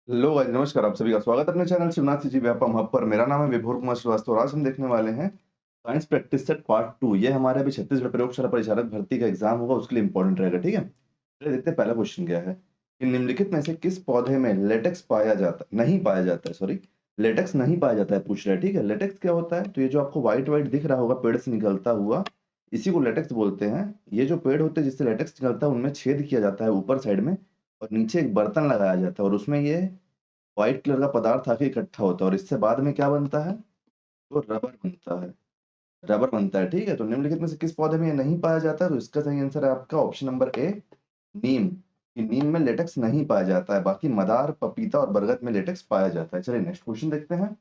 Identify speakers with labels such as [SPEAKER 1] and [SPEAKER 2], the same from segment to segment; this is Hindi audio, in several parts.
[SPEAKER 1] हेलो गाइस, नमस्कार। आप सभी का स्वागत है अपने चैनल शिवनाथ जी व्यापम हब पर। मेरा नाम है विभोर कुमार श्रीवास्तव और आज हम देखने वाले हैं साइंस प्रैक्टिस सेट पार्ट 2। ये हमारे अभी छत्तीसगढ़ प्रयोगशाला परिचालक भर्ती का एग्जाम होगा, उसके लिए इंपॉर्टेंट रहेगा। ठीक है, चलिए देखते हैं। पहला क्वेश्चन क्या है कि निम्नलिखित में से किस पौधे में लेटेक्स पाया जाता नहीं पाया जाता है, सॉरी, लेटेक्स नहीं पाया जाता है, पूछ रहा है। ठीक है, लेटेक्स क्या होता है? तो ये जो आपको व्हाइट व्हाइट दिख रहा होगा पेड़ से निकलता हुआ, इसी को लेटेक्स बोलते हैं। ये जो पेड़ होते हैं जिससे लेटेक्स निकलता है, उनमें छेद किया जाता है ऊपर साइड में और नीचे एक बर्तन लगाया जाता है और उसमें ये व्हाइट कलर का पदार्थ आके इकट्ठा होता है और इससे बाद में क्या बनता है? तो रबर बनता है। रबर बनता है। ठीक है, तो निम्नलिखित में से किस पौधे में ये नहीं पाया जाता है? तो इसका सही आंसर है आपका ऑप्शन नंबर ए, नीम। कि नीम में लेटेक्स नहीं पाया जाता है, बाकी मदार, पपीता और बरगद में लेटेक्स पाया जाता है। चलिए नेक्स्ट क्वेश्चन देखते हैं।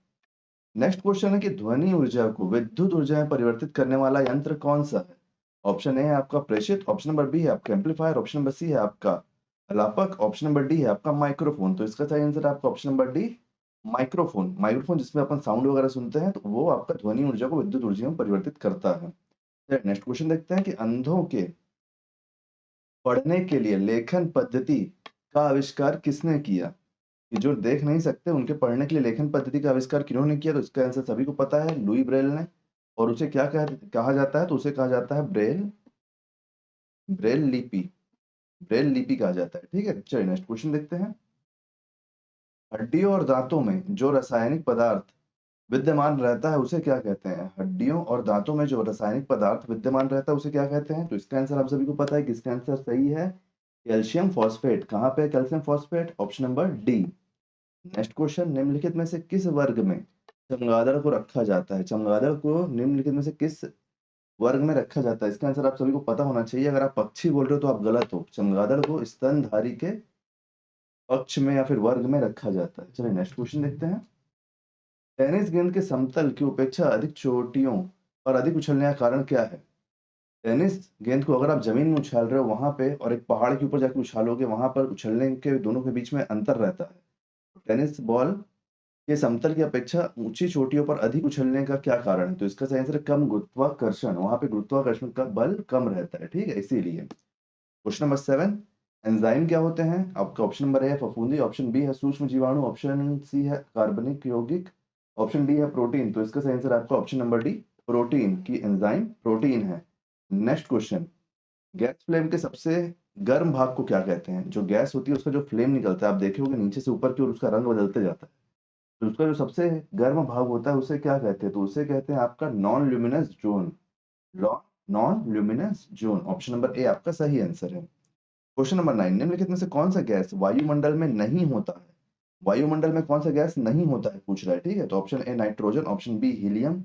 [SPEAKER 1] नेक्स्ट क्वेश्चन है कि ध्वनि ऊर्जा को विद्युत ऊर्जा में परिवर्तित करने वाला यंत्र कौन सा है? ऑप्शन ए है आपका प्रेषित, ऑप्शन नंबर बी है आपका एम्पलीफायर, ऑप्शन नंबर सी है आपका अलापक, ऑप्शन नंबर डी है आपका माइक्रोफोन। तो इसका सही आंसर है आपका option number D, microphone. Microphone जिसमें अपन साउंड वगैरह सुनते हैं, तो वो आपका ध्वनि ऊर्जा को विद्युत ऊर्जा में परिवर्तित करता है। नेक्स्ट क्वेश्चन देखते हैं कि अंधों के पढ़ने के लिए लेखन पद्धति का आविष्कार किसने किया? कि जो देख नहीं सकते उनके पढ़ने के लिए लेखन पद्धति का आविष्कार किन्होंने किया? तो इसका आंसर सभी को पता है, लुई ब्रेल ने। और उसे क्या कहा जाता है? तो उसे कहा जाता है ब्रेल ब्रेल लिपि। ब्रेल लिपि कहा जाता है। ठीक है, चलिए नेक्स्ट क्वेश्चन देखते हैं। हड्डियों और दांतों में जो रासायनिक पदार्थ विद्यमान रहता है उसे क्या कहते हैं? हड्डियों और दांतों में जो रासायनिक पदार्थ विद्यमान रहता है उसे क्या कहते हैं? तो इसका आंसर आप सभी को पता है कि इसका आंसर सही है कैल्शियम फॉस्फेट। कहाँ पे calcium phosphate? Option number D. Next question, निम्नलिखित में से किस वर्ग में चमगादड़ को रखा जाता है? चमगादड़ को निम्नलिखित में से किस वर्ग में रखा जाता है? इसका आंसर आप सभी को पता होना चाहिए। अगर आप पक्षी बोल रहे हो तो आप गलत हो। चमगादड़ को स्तनधारी के पक्ष में या फिर वर्ग में रखा जाता है। चलिए नेक्स्ट क्वेश्चन देखते हैं। टेनिस गेंद के समतल की उपेक्षा अधिक चोटियों और अधिक उछलने का कारण क्या है? टेनिस गेंद को अगर आप जमीन में उछाल रहे हो वहां पे और एक पहाड़ के ऊपर जाके उछालोगे, वहां पर उछलने के दोनों के बीच में अंतर रहता है। टेनिस बॉल के समतल की अपेक्षा ऊंची चोटियों पर अधिक उछलने का क्या कारण है? तो इसका सही आंसर है कम गुरुत्वाकर्षण। वहां पे गुरुत्वाकर्षण का बल कम रहता है। ठीक है, इसीलिए। क्वेश्चन नंबर 7, एंजाइम क्या होते हैं? आपका ऑप्शन नंबर ए है फफूंदी, ऑप्शन बी है सूक्ष्म जीवाणु, ऑप्शन सी है कार्बनिक यौगिक, ऑप्शन डी है प्रोटीन। तो इसका सही आंसर आपका ऑप्शन नंबर डी, प्रोटीन। की एंजाइम प्रोटीन है। नेक्स्ट क्वेश्चन, गैस फ्लेम के सबसे गर्म भाग को क्या कहते हैं? जो गैस होती है उसका जो फ्लेम निकलता है, आप देखे होंगे नीचे से ऊपर की ओर उसका रंग बदलते जाता है, तो उसका जो सबसे गर्म भाग होता है उसे क्या कहते हैं? तो उसे कहते हैं आपका non luminous zone. Non luminous zone, option number A आपका सही आंसर है। क्वेश्चन नंबर 9, निम्नलिखित में से कौन सा गैस वायुमंडल में नहीं होता है? वायुमंडल में कौन सा गैस नहीं होता है, पूछ रहा है। ठीक है, तो option A nitrogen, option B helium,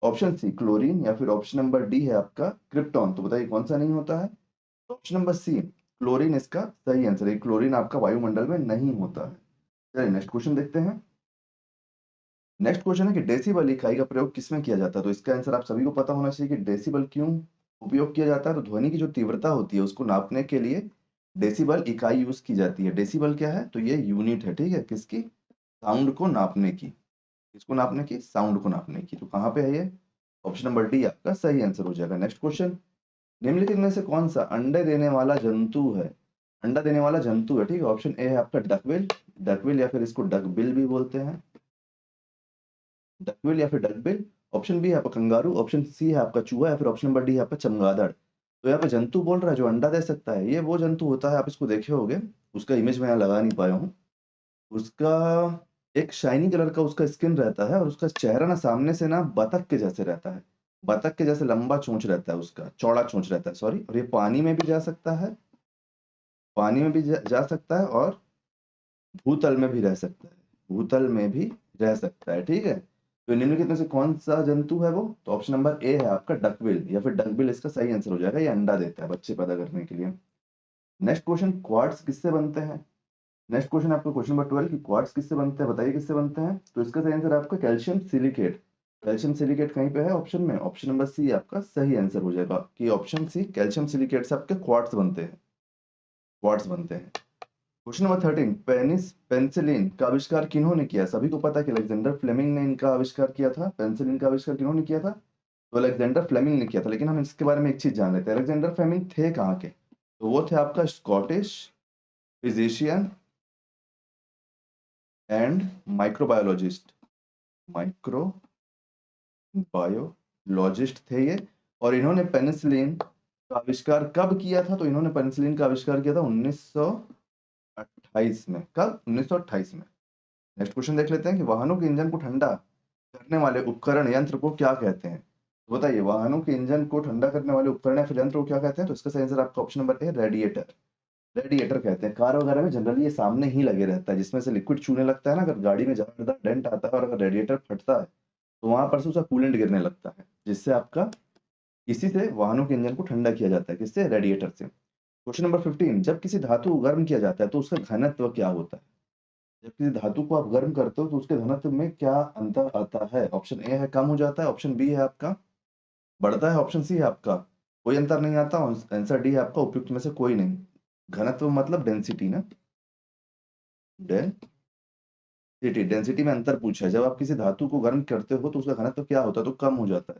[SPEAKER 1] option C chlorine या फिर ऑप्शन नंबर डी है आपका क्रिप्टॉन। तो बताइए कौन सा नहीं होता है? तो ऑप्शन नंबर सी, क्लोरीन इसका सही आंसर है। क्लोरीन आपका वायुमंडल में नहीं होता है। चलिए नेक्स्ट क्वेश्चन देखते हैं। नेक्स्ट क्वेश्चन है कि डेसिबल इकाई का प्रयोग किसमें किया जाता है? तो इसका आंसर आप सभी को पता होना चाहिए कि डेसिबल क्यों उपयोग किया जाता है। तो ध्वनि की जो तीव्रता होती है उसको नापने के लिए डेसिबल इकाई यूज की जाती है। डेसिबल क्या है? तो ये यूनिट है। ठीक है, किसकी? साउंड को नापने की। किसको नापने की? साउंड को नापने की। तो कहाँ पे है ये? ऑप्शन नंबर डी आपका सही आंसर हो जाएगा। नेक्स्ट क्वेश्चन, निम्नलिखित में से कौन सा अंडे देने वाला जंतु है? अंडा देने वाला जंतु है। ठीक है, ऑप्शन ए है आपका डकविल। डकविल या फिर इसको डकबिल भी बोलते हैं। डकविल या फिर डकबिल। ऑप्शन बी है आपका कंगारू, ऑप्शन सी है आपका चूहा या फिर ऑप्शन नंबर डी है आपका चमगादड़। तो यहाँ पे जंतु बोल रहा है जो अंडा दे सकता है, ये वो जंतु होता है, आप इसको देखे होगे। उसका इमेज मैं यहाँ लगा नहीं पाया हूँ। उसका एक शाइनी कलर का उसका स्किन रहता है और उसका चेहरा ना सामने से ना बतख के जैसे रहता है। बतख के जैसे लंबा चोंच रहता है, उसका चौड़ा चोंच रहता है, सॉरी। और ये पानी में भी जा सकता है, पानी में भी जा सकता है और भूतल में भी रह सकता है। भूतल में भी रह सकता है। ठीक है, तो निम्नलिखित में से कौन सा जंतु है वो? तो ऑप्शन नंबर ए है आपका डकविल या फिर डकबिल इसका सही आंसर हो जाएगा। ये अंडा देता है बच्चे पैदा करने के लिए। नेक्स्ट क्वेश्चन, क्वार्ट्स किससे बनते हैं? नेक्स्ट क्वेश्चन आपका क्वेश्चन नंबर 12 कि क्वार्ट्स किससे बनते हैं, बताइए किससे बनते हैं? तो इसका सही आंसर आपका कैल्शियम सिलिकेट। कैल्शियम सिलिकेट कहीं पे है ऑप्शन में? ऑप्शन नंबर सी आपका सही आंसर हो जाएगा कि ऑप्शन सी कैल्शियम सिलिकेट से आपके क्वार्ट्स बनते हैं। क्वार्ट्स बनते हैं। क्वेश्चन नंबर 13, पेनिसिलिन का आविष्कार किन्होंने किया? सभी को पता है कि अलेक्जेंडर फ्लेमिंग ने इनका आविष्कार किया था। पेनिसिलिन का आविष्कार किन्होंने किया था? तो अलेक्जेंडर फ्लेमिंग ने किया था। लेकिन हम इसके बारे में एक चीज जान लेते हैं, अलेक्जेंडर फ्लेमिंग थे कहाँ के? तो वो थे आपका Scottish physician and microbiologist, microbiologist थे ये। और इन्होंने पेनिसिलिन का आविष्कार कब किया था? तो इन्होंने पेनिसिलिन का आविष्कार किया था 1928 में। कब? 1928 में। नेक्स्ट क्वेश्चन देख लेते हैं कि वाहनों के इंजन को ठंडा करने वाले उपकरण यंत्र को क्या कहते हैं? तो बताइए, वाहनों के इंजन को ठंडा करने वाले उपकरण या फिर यंत्र को क्या कहते हैं? तो इसका सही आंसर आपका option number A, radiator. Radiator कहते हैं। कार वगैरह में जनरली ये सामने ही लगे रहता है, जिसमें से लिक्विड चूने लगता है ना, अगर गाड़ी में ज्यादा डेंट आता है और अगर रेडिएटर फटता है तो वहां पर से उसका कूलेंट गिरने लगता है, जिससे आपका इसी से वाहनों के इंजन को ठंडा किया जाता है। किससे? रेडिएटर से। क्वेश्चन नंबर 15, जब किसी धातु को गर्म किया जाता है तो उसका घनत्व क्या होता है? जब किसी धातु को आप गर्म करते हो तो उसके घनत्व में क्या अंतर आता है? ऑप्शन ए है कम हो जाता है, ऑप्शन बी है आपका बढ़ता है, ऑप्शन सी है आपका कोई अंतर नहीं आता, आंसर डी है आपका उपयुक्त में से कोई नहीं। घनत्व मतलब डेंसिटी ना, डेंसिटी में अंतर पूछा है। जब आप किसी धातु को गर्म करते हो तो उसका घनत्व क्या होता है? तो कम हो जाता है।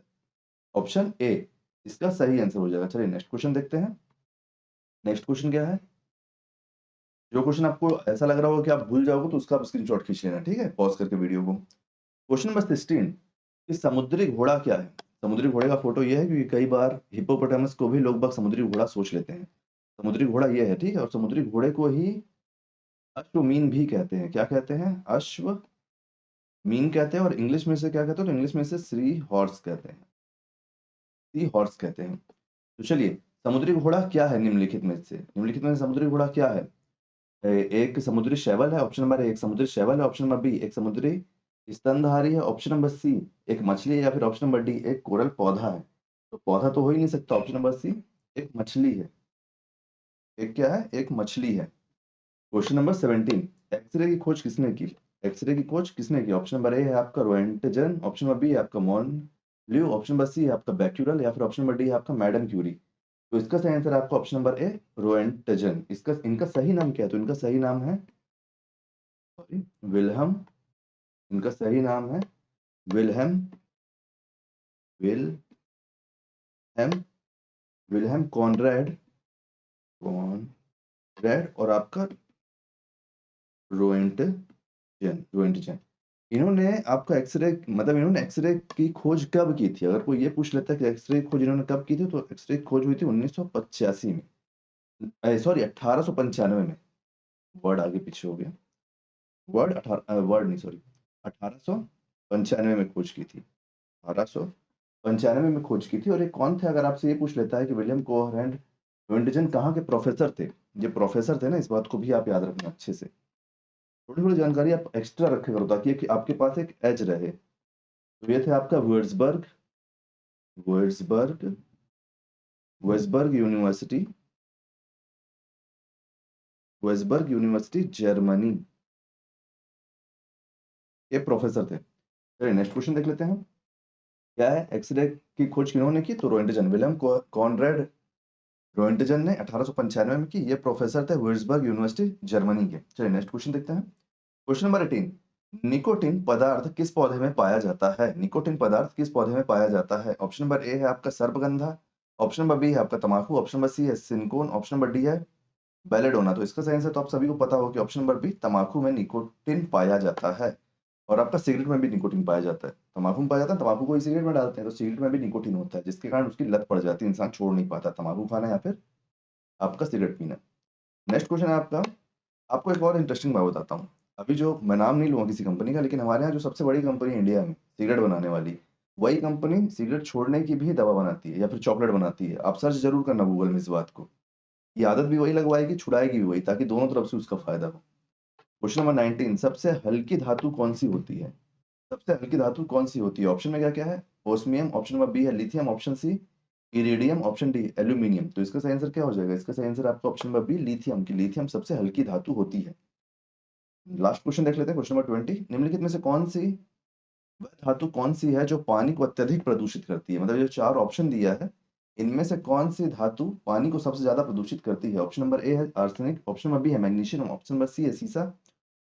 [SPEAKER 1] ऑप्शन ए इसका सही आंसर हो जाएगा। चलिए नेक्स्ट क्वेश्चन देखते हैं। नेक्स्ट क्वेश्चन क्या है? जो क्वेश्चन आपको ऐसा लग रहा होगा कि आप भूल जाओगे तो उसका आप स्क्रीनशॉट खींच लेना, ठीक है, पॉज करके वीडियो को। क्वेश्चन नंबर 16, कि समुद्री घोड़ा क्या है? समुद्री घोड़े का फोटो ये है, क्योंकि कई बार हिप्पोपोटामस को भी लोग बाग समुद्री घोड़ा सोच लेते हैं। समुद्री घोड़ा ये है, ठीक है। और समुद्री घोड़े को ही अश्वमीन भी कहते हैं। क्या कहते हैं? अश्वमीन कहते हैं। और इंग्लिश में से क्या कहते हैं? तो इंग्लिश में से सी हॉर्स कहते हैं। सी हॉर्स कहते हैं। तो चलिए, समुद्री घोड़ा क्या है निम्नलिखित में से? निम्नलिखित में से समुद्री घोड़ा क्या है? एक समुद्री शैवाल है, ऑप्शन नंबर ए एक समुद्री शैवाल है, ऑप्शन नंबर बी एक समुद्री स्तनधारी है, ऑप्शन नंबर सी एक मछली है, या फिर ऑप्शन नंबर डी एक कोरल पौधा है। तो पौधा तो हो ही नहीं सकता, ऑप्शन नंबर सी एक मछली है। एक क्या है? एक मछली है। क्वेश्चन नंबर 17, एक्सरे की खोज किसने की? एक्सरे की खोज किसने की? ऑप्शन नंबर ए है आपका रोएंटजन, ऑप्शन नंबर बी है आपका मॉनल्यू, ऑप्शन नंबर सी है आपका बैक्यूरल, या फिर ऑप्शन नंबर डी है आपका मैडम क्यूरी। तो इसका सही आंसर है आपका ऑप्शन नंबर ए रोएंटजन। इसका इनका सही नाम क्या है? तो इनका सही नाम है सॉरी विल्हम। इनका सही नाम है विल्हेम विलहेम विल्हेम कॉनरेड और आपका रोएंटजन। रोएंटजन इन्होंने आपका एक्सरे मतलब इन्होंने एक्सरे की खोज कब की थी? अगर कोई ये पूछ लेता है कि एक्सरे की खोज इन्होंने कब की थी, तो एक्सरे की खोज हुई थी 1985 में, सॉरी 1895 में। वर्ड आगे पीछे हो गया। वर्ड नहीं, सॉरी, 1895 में खोज की थी। 1895 में खोज की थी। और ये कौन थे? अगर आपसे ये पूछ लेता है कि विलियम कोहेरेंट विंटजन कहाँ के प्रोफेसर थे, ये प्रोफेसर थे ना, इस बात को भी आप याद रखना अच्छे से। थोड़ी थोड़ी जानकारी आप एक्स्ट्रा रखे करो ताकि कि आपके पास एक एज रहे। तो ये थे आपका वर्ड्सबर्ग वेसबर्ग यूनिवर्सिटी, वेसबर्ग यूनिवर्सिटी जर्मनी, ये प्रोफेसर थे। चलिए नेक्स्ट क्वेश्चन देख लेते हैं। क्या है? एक्सरे की खोज किन्होंने की? तो रोएंटजन, विलियम कॉनरेड रोएंटजन ने 1895 में की। ये प्रोफेसर थे वर्सबर्ग यूनिवर्सिटी जर्मनी के। चलिए नेक्स्ट क्वेश्चन देखते हैं। क्वेश्चन नंबर 18, निकोटिन पदार्थ किस पौधे में पाया जाता है? निकोटिन पदार्थ किस पौधे में पाया जाता है? ऑप्शन नंबर ए है आपका सर्पगंधा, ऑप्शन नंबर बी है आपका तमाकू, ऑप्शन नंबर सी है सिनकोन, ऑप्शन नंबर डी है बेलेडोना। तो इसका सही आंसर तो आप सभी को पता होगा कि ऑप्शन नंबर बी तमाकू में निकोटिन पाया जाता है। और आपका सिगरेट में भी निकोटिन पाया जाता है। तमाकू में पाया जाता है, तमाकू को ही सिगरेट में डालते हैं, तो सिगरेट में भी निकोटिन होता है, जिसके कारण उसकी लत पड़ जाती है, इंसान छोड़ नहीं पाता तमाकू खाना या फिर आपका सिगरेट पीना। नेक्स्ट क्वेश्चन है आपका। आपको एक और इंटरेस्टिंग बात बताता हूँ। अभी जो मैं नाम नहीं लूंगा किसी कंपनी का, लेकिन हमारे यहाँ जो सबसे बड़ी कंपनी है इंडिया में सिगरेट बनाने वाली, वही कंपनी सिगरेट छोड़ने की भी दवा बनाती है या फिर चॉकलेट बनाती है। आप सर्च जरूर करना गूगल में इस बात को। ये आदत भी वही लगवाएगी, छुड़ाएगी भी वही, ताकि दोनों तरफ से उसका फायदा हो। क्वेश्चन नंबर 19, सबसे हल्की धातु कौन सी होती है? सबसे हल्की धातु कौन सी होती है? ऑप्शन में क्या क्या है? ओस्मियम, ऑप्शन नंबर बी है lithium, option C iridium, option D aluminium. तो इसका सही आंसर क्या हो जाएगा? इसका सही आंसर आपका ऑप्शन नंबर बी लिथियम, की लिथियम सबसे हल्की धातु होती है। लास्ट क्वेश्चन देख लेते हैं। क्वेश्चन नंबर 20, निम्नलिखित में से कौन सी वह धातु कौन सी है जो पानी को अत्यधिक प्रदूषित करती है? मतलब जो चार ऑप्शन दिया है, इनमें से कौन सी धातु पानी को सबसे ज्यादा प्रदूषित करती है? ऑप्शन नंबर ए है आर्सेनिक, ऑप्शन नंबर बी है मैग्नीशियम, ऑप्शन नंबर सी है सीसा,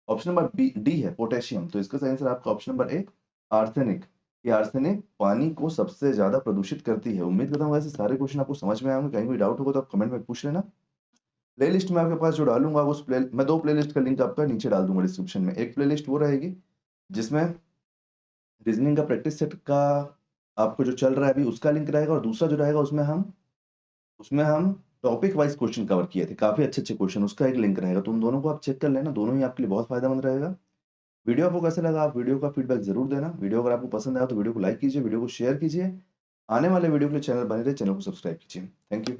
[SPEAKER 1] ऑप्शन नंबर बी डी है पोटेशियम। तो इसका सही आंसर आपका ऑप्शन नंबर ए आर्सेनिक। ये आर्सेनिक पानी को सबसे ज्यादा प्रदूषित करती है। उम्मीद करता हूँ वैसे सारे क्वेश्चन आपको समझ में आएंगे। कहीं कोई डाउट होगा तो आप कमेंट में पूछ लेना। प्लेलिस्ट में आपके पास जो डालूंगा मैं 2 प्लेलिस्ट का लिंक आपका नीचे डाल दूंगा डिस्क्रिप्शन में। एक प्लेलिस्ट वो रहेगी जिसमें रीजनिंग का प्रैक्टिस सेट का आपको जो चल रहा है अभी उसका लिंक रहेगा, और दूसरा जो रहेगा उसमें हम टॉपिक वाइज क्वेश्चन कवर किए थे, काफी अच्छे अच्छे क्वेश्चन, उसका एक लिंक रहेगा। तो उन दोनों को आप चेक कर लेना, दोनों ही आपके लिए बहुत फायदेमंद रहेगा। वीडियो आपको कैसा लगा, आप वीडियो का फीडबैक जरूर देना। वीडियो अगर आपको पसंद आया तो वीडियो को लाइक कीजिए, वीडियो को शेयर कीजिए। आने वाले वीडियो के लिए चैनल बने रहे, चैनल को सब्सक्राइब कीजिए। Thank you.